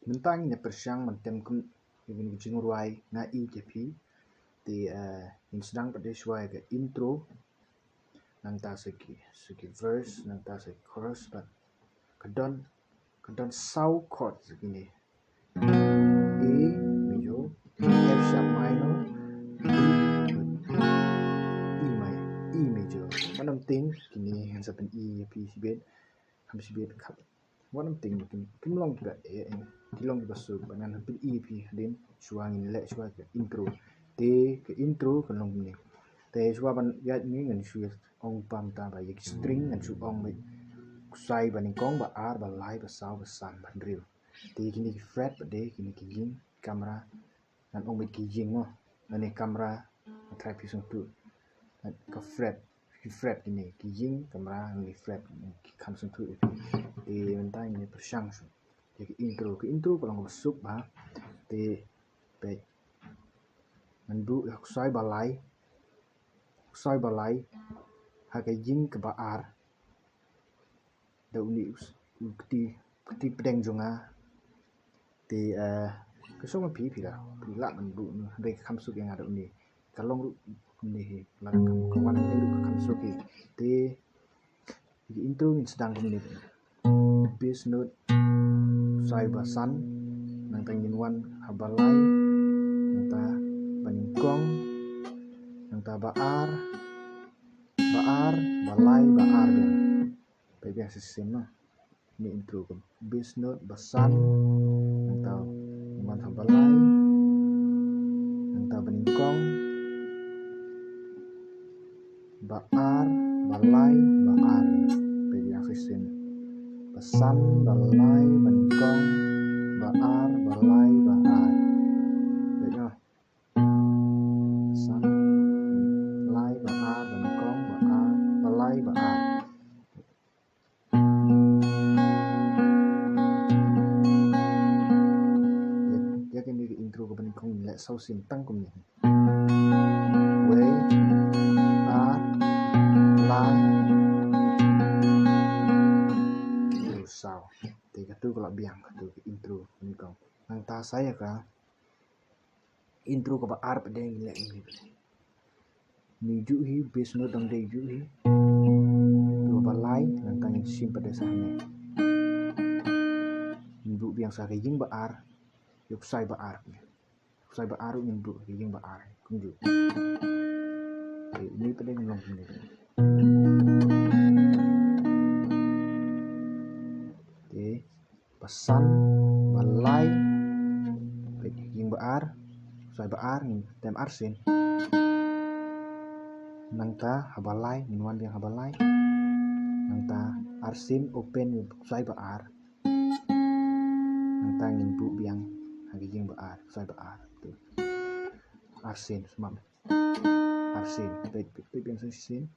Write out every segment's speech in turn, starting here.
mentang ne persiang mentem kum ibin jing ruai na i jepi di in sedang pada suai ke intro nang ta segi verse nang ta segi chorus but kedon sau chord segini A major, F sharp minor, E major. Manam ting kini yang saben E P C bed, habis bed kap. Manam ting kim long kita kilong kita su dengan hampir E P din suangin le suang ke intro. Ke intro ke long ni. Te suaban ya ni ngan su ong pam ta ba yek string ngan su ong ba sai ba ning kong ba ar ba lai ba sau ba san ba drill. Te kini fret ba de kini kijing kamera dan ong ba kijing no. Nani kamera try pisang tu. Ka fret ini kijing kamera ngi fret kam sung tu. Te mentang ini persiang su. Jadi intro kalau masuk ba te pe mendu sai balai ha ka jing ke ba ar da uni ti pedeng jonga te kesong pi la mendu de kam suk yang ada uni kalong ni la kawan ni kam suk te intro ni sedang ni bass note sai basan nang tangin wan habalai nang ta paningkong nang ta baar balai baar ben biasa sistem no ini intro kan bass note basan nang ta wan habalai nang ta paningkong baar balai baar biasa sistem basan balai paningkong baar balai baar beda basan balai baar paningkong baar balai baar ya kan di intro ke paningkong le sau sim tang kum ni we baar lai sau tiga tu kalau biang tu intro ni kau nang ta saya ka intro ka ba ar pada ngilek ni ni ju hi bass note dang dei ju hi tu balai nang tang sim pada sana bu biang sa jing ba ar yuk sai ba ar ni bu jing ba ar kum ju ini pada ngilong ni pesan balai yang baar sai baar ni tem arsin nang ta habalai minwan yang habalai nang ta arsin open sai baar nang ta ngin bu biang hagi yang baar sai baar tu arsin semam arsin pe biang sin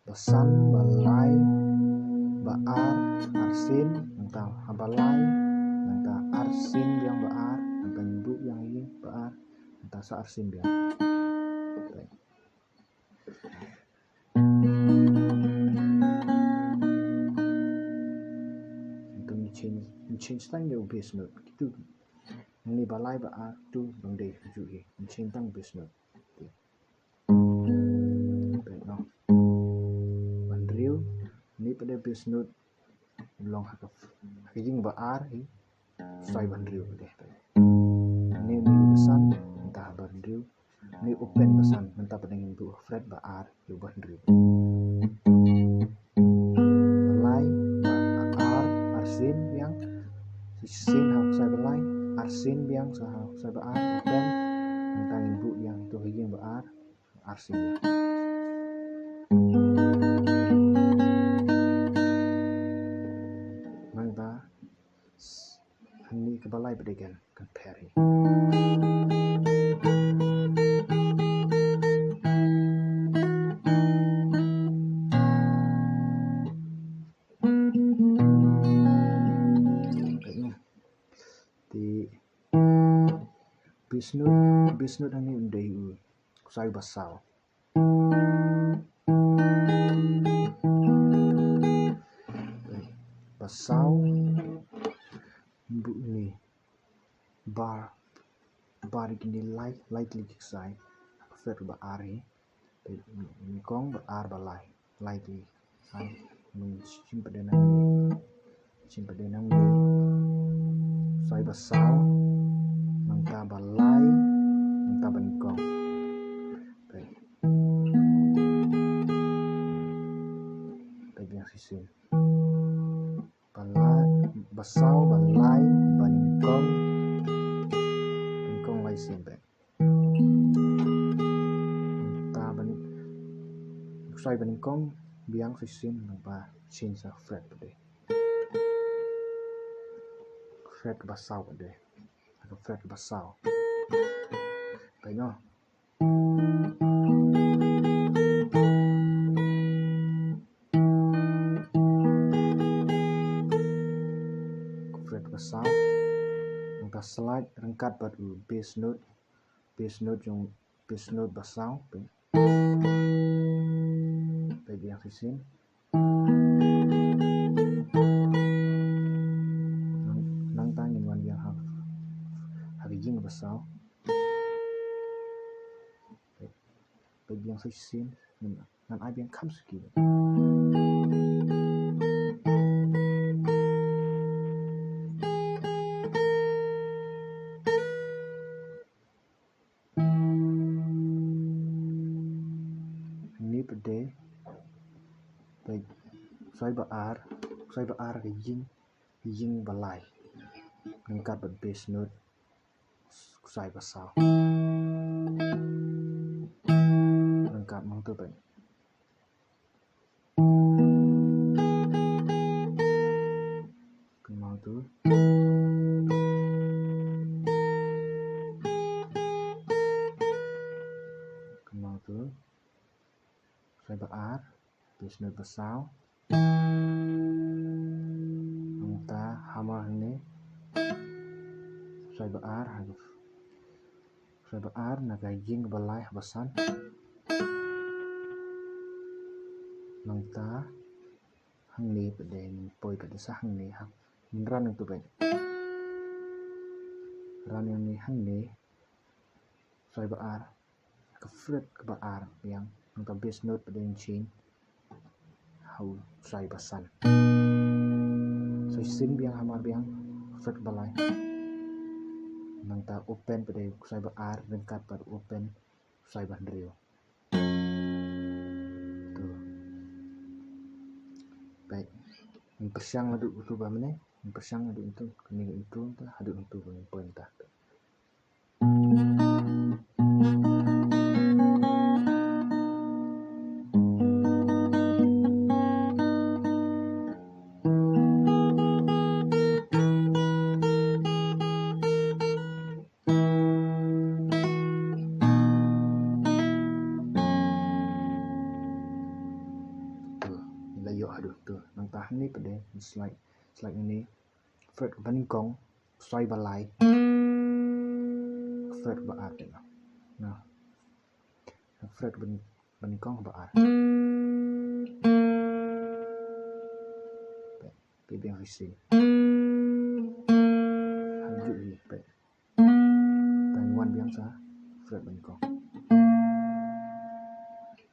pesan balai baar arsin nang habalai nang ta arsin yang baar nang ta bu yang ini baar nang ta sa arsin biang untuk change tang yo bass note itu ni balai baar tu bang de ju hi change tang bass note no bandril ni pada bass note long hakap hijing baar hi sai bandriu deh ni pesan entah bandriu ni open pesan entah pedengin bu fret baar yu bandriu balai baar arsin yang sin hak sai balai arsin yang sai baar open entah bu yang tu hijing baar arsin ya ini kebalai berikan compare di bisnut ini undai sai basau bu ni bar kini lightly sai fret ba ari ni kong ba ar ba lightly sai mình simple nang ni sai ba sao nang ta ba nang ta ba ni kong biang sisin ba sao ba ni kong lai sim ba ta ban sai ba ni kong biang sisin nang ba sin sa fret ba de fret ba sao ba de fret ba sao vậy nó fret ba sao chúng ta slide rangkat pada bass note yung bass note ba sao baik yang sisin nang tangin wan yang haging ba sao baik yang sisin nan ai biang kham ski ni pede baik sai ba ar ke yin balai ngkat ba bass note sai ba sao ngkat mang tu baik kemang tu sai ba ar bass note ba sao ta hammer ni sai ba ar na ga yin balai basan nang ta hang ni pede ni poi pede sa hang ni hak ran tu baik ran yang ni hang ni sai ba ar ka fret ka ba ar yang nang ta bass note pede chin hau sai basan so sin biang hamar biang fret balai nang ta open pede sai ba ar rengkat pada open sai ba rio baik persiang adu tu ba mene persiang adu itu kening itu ta adu itu poin ta nang ta ni pede slide ini fret baning kong sai balai fret ba ar nah fret baning kong ba ar pe biang isi haju ni pe taiwan biang sa fret baning kong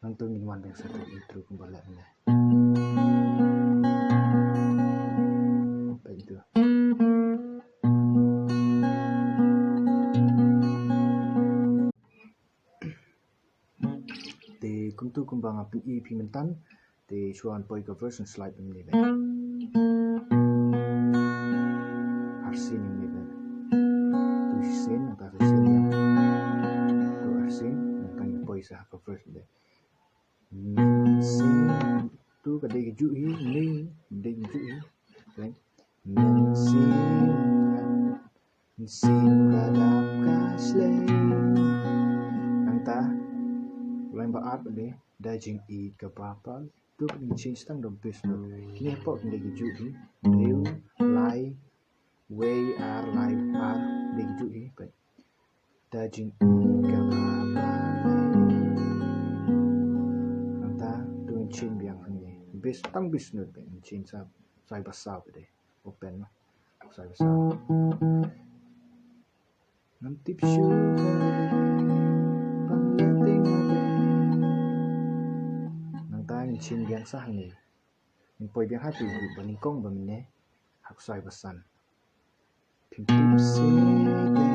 nang tu ngwan biang sa itu kembali ni kuntu kumbang api EP mentan te chuan poi ka version slide ni be arsin ni be tu sin ta sin yang tu arsin kan poi sa ka version be sin tu ka de ju hi ni de ju hi kan sin dalam kasle anta lain ba art ni dajing e ka papa tu ni change tang dom bass note kini apa de ju hi new lai way ar lai ar de ju hi pe dajing e ka papa anta tu change biang ni bass tang bass note pe change sa sai ba sao de open sai ba sao Ngantip syukur pangyating mati nang tangin chin biang sah ni min poi biang hatu bu baning kong ba min ne hak sai basan pim pim se de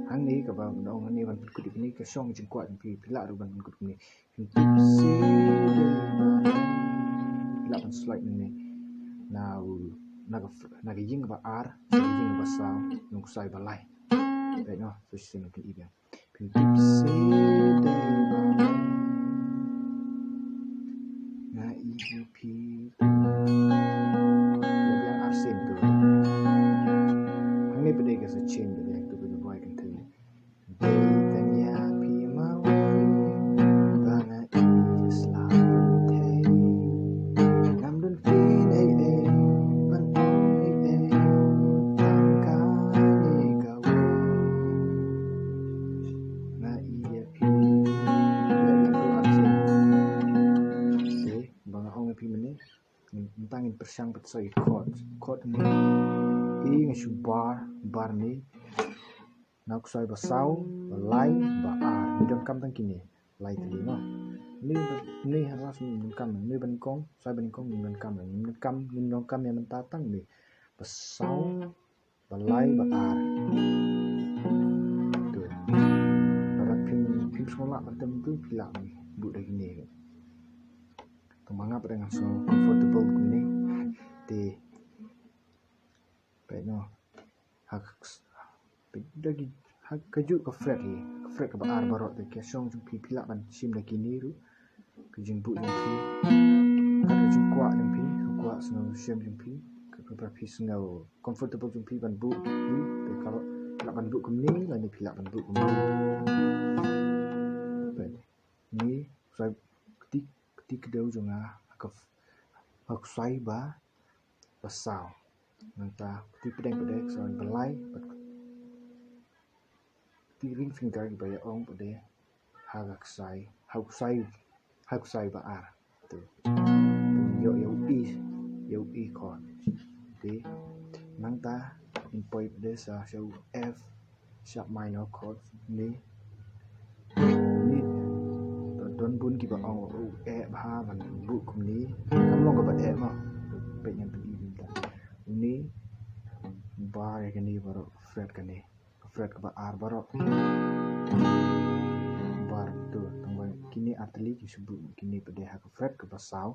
hang ni ka ba nong ni ban kut ni ka song jing kwat pi pila ru ban kut ni pim pim se de pila ban slide ni now naga ying ba ar ying ba sao nong sai ba lai right no so sin kan ibang pim pim se de na ep biang asin tu hang ni bede ka sa chain bede tu bede boy kan tu de tanya pi mau bana i selalu te ngam dun fin ai ban ai tangka ni kau na ep tangin persiang petsai chord ni i ngashu bar ni nak sai ba sau ba lai ba ar ni dam kam tang kini lai tadi no ni haras ni kam ni ban kong sai ban kong ni ban kam ni dam kam yang mentatang ni ba sau ba lai ba ar tu barat pim sekolah batam tu pila ni bu dah gini mangap dengan so comfortable kuni di baik no hak dagi hak kaju ke fret ke bar barot de ke song jung pi pila ban sim lagi ni ru ke jing bu jung pi hak jung kwa jung pi kwa sno sim jung pi ke bar pi sno comfortable jung pi ban bu ni kalau pila ban bu kuni la ni pila ban bu kuni baik ni saya ketika dia ujung hak sai ba pasau nanta ti pedeng soal belai ti ring finger ba ya ong pede hak sai ba ar tu yo i chord ti nanta in poi pede sa show f sharp minor chord ni don bun ki ba ong e ba man bu kum ni kam long ba e ma pe nyam pi ta ni bar ke ni baro fret ka ba ar baro bar tu tangwan kini atli ki subu kini pede hak fret ka ba sau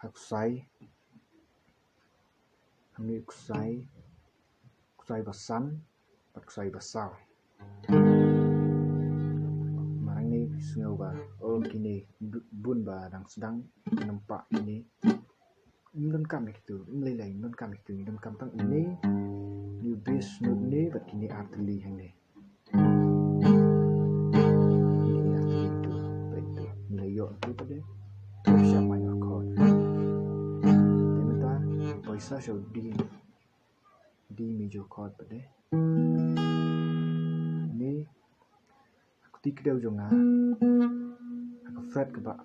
hak sai ni kusai ba san pat kusai ba sau sengau ba kini bun ba sedang nampak ini dan kami itu melelai dan kami itu dan kampang ini new bass note ni bat kini artli yang ni artli itu baik tu nilai yo tu pada sharp minor chord dan paisa show D major chord pada ni aku tikda ujung aku fret ke ba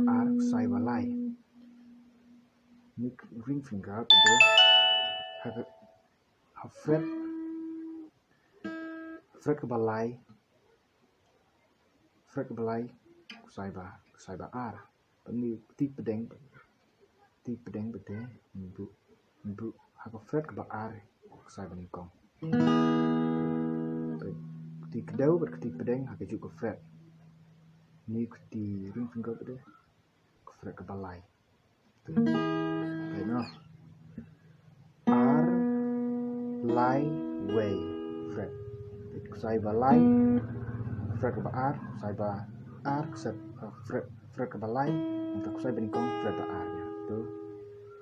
ar sai ba lai ni ring finger pada aku fret ke ba lai sai ba ar ni ti pedeng pada bu aku fret ke ba ar sai ba ni kong ti kedau berketi pedeng hak juga fret ni kuti ring finger pada fret ke balai tu no r lai way fret sai balai fret ke ar sai ba ar fret ke balai untuk sai benkong fret ba ar tu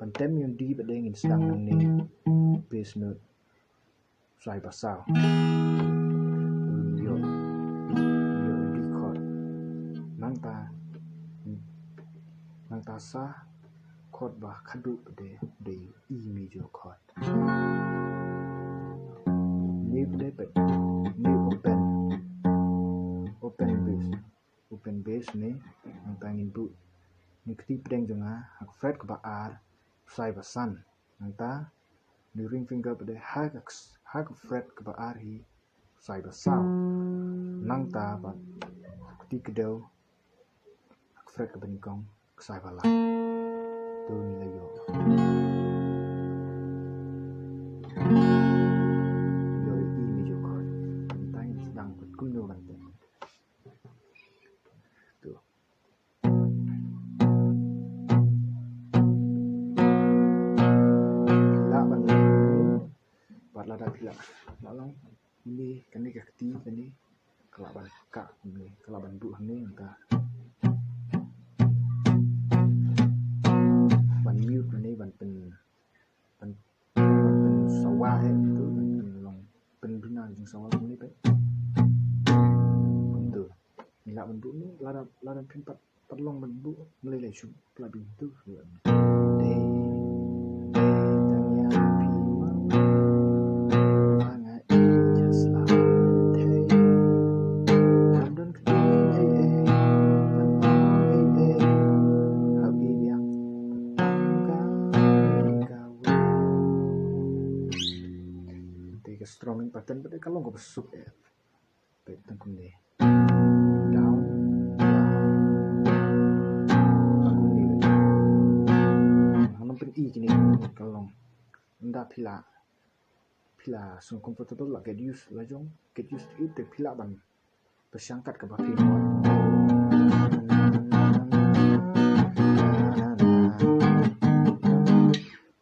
pantem yung di pedeng in sedang ni bass note sai ba sao nangta sa chord ba khadu de E major chord ni de pe ni open bass ni nangtangin bu ni kti pedeng jonga hak fret ke ba ar sai ba san nangta ni ring finger pada hak fret ke ba ari sai ba sao nang ta ba ti kedau hak fret ke ben kong sai ba la tu ni la yo yo i mi jo ko tai sedang kum do ban tu la ban bat la da pila malang ini kan ni kakti kan ni kelaban kak ni kelaban bu ni entah ban mute ni ban pen sawah tu ban long pen bina jing sawah ni pe tu ni la ban bu ni la pin pat long ban bu mulai lai chu pelabi tu day strumming pattern pada kalau nggak besuk ya baik tengkum ni down aku ni hanam pen i kini kalau ndak pila so comfortable lah get used to it pila ban bersangkat ke bafi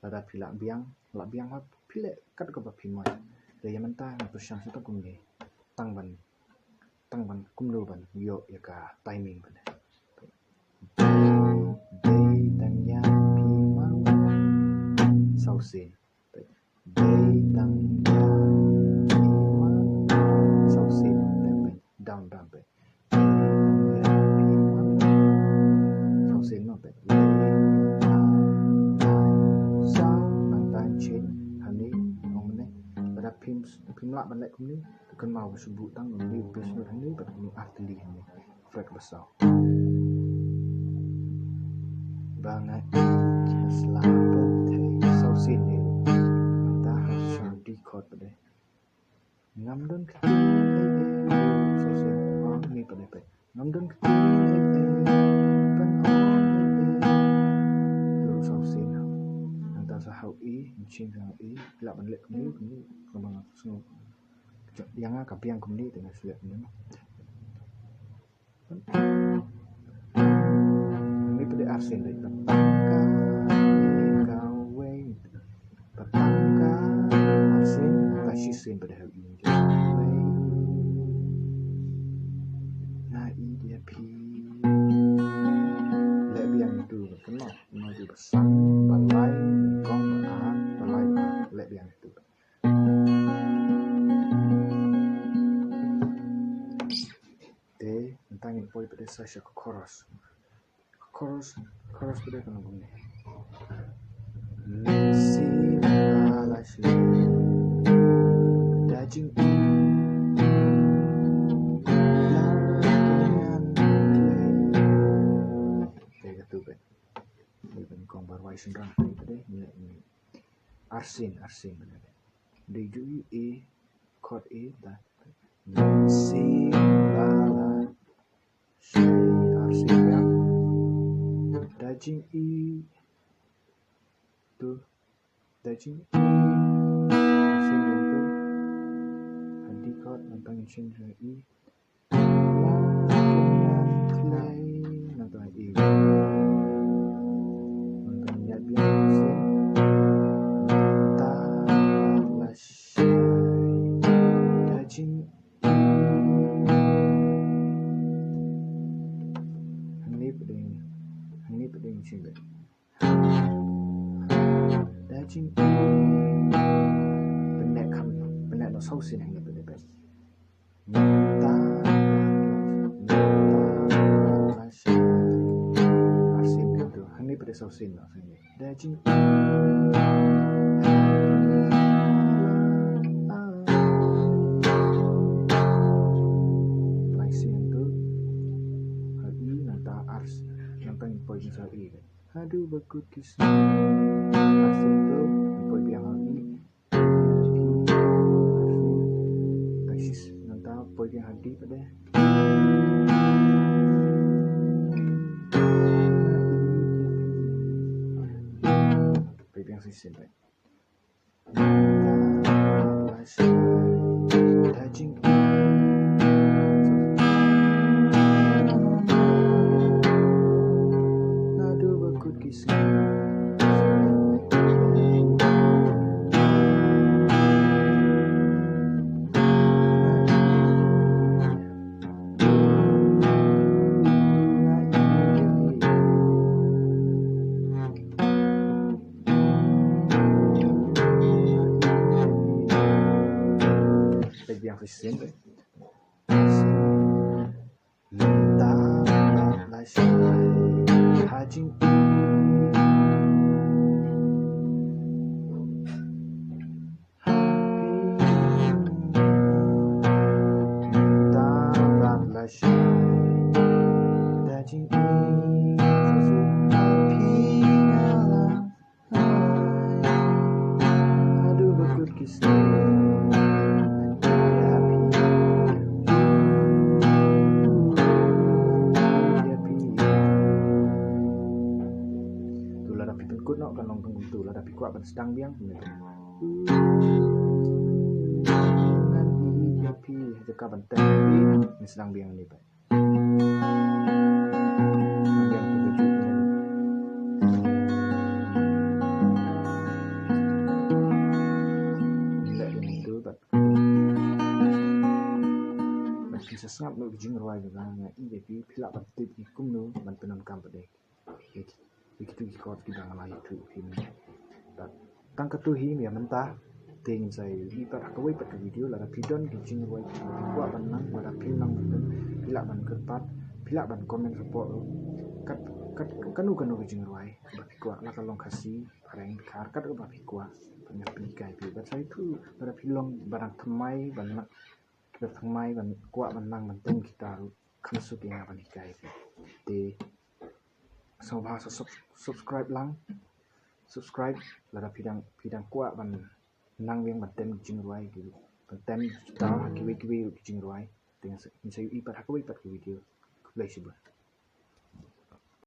ada pila biang pila kat ke bafi mo Daya mentah bersang satu kumni tang ban kum lo ban yo ya ka timing ban day tang ya pi mau sau sin day tang ya pi mau sau sin down ban ya pi mau sau sin no ban sau nang chin hani pada phim lạ ban lại cũng ní cơn màu sử vụ tăng nhiều bên số thằng ní và nhiều artillery này phải có sao và ngay just like birthday sau xin nhiều ta học sang đi chord vào đây ngắm đơn khi sau xin mi vào đây ngắm đơn khi vẫn từ sau xin ta sẽ học ý trên học ý lạ ban lại cũng ní Kembang semua yang agak biang kembali dengan sulit ni. Ini pada arsen dari petangga arsen kasih sen pada hari ini. Nah ini dia pi. Lebih yang itu kenal, itu besar, balai, kong, balai, lebih yang itu. Tangin poi pada saya ke chorus pada kan bunyi si alash dajing kayak gitu kan ini kan kong barwai senrang pada ni arsin benar dia juga E chord E dah si arsin yang dajing I tu dajing arsin yang tu hadi chord tentang cendera I tentang I tentang niat biang arsin dajing ini peding cinggat dajing benek no sausin yang ini pedeng arsin itu ini pedeng sausin no dajing Aduh bakut kisah Asyik tu Boy biang lagi poi yang hadi pada baik yang sistem baik touching nadu bakut kisah yang sistem lentah lại hai chính ta bạn lại ta chính aduh bakut kisah kut no kan long tunggu tu lah tapi kuat sedang biang nanti tapi jika banten ni sedang biang ni pak biang tu baju bila ini tu pak masih sesngap no jing roi juga ngai jadi pilak bantu ikum no bantuan kam pada begitu ikut kita ngalai tu ini tang ketuhi ya mentah ting saya ibarat kawai pada video lara pidon kijing roi kuat banang pada pilang pilak ban kerpat pilak ban komen support kanu kijing roi bapi kuat lah kalau kasih barang kar kat bapi kuat banyak penikai pi saya tu pada pilong barang temai banyak kita temai ban kuat banang banten kita kan suki yang penikai di so bahasa subscribe lang subscribe lara pidang kuat ban nang yang baten kijing roi gitu baten kita kiwi kijing roi dengan saya ipat video play sih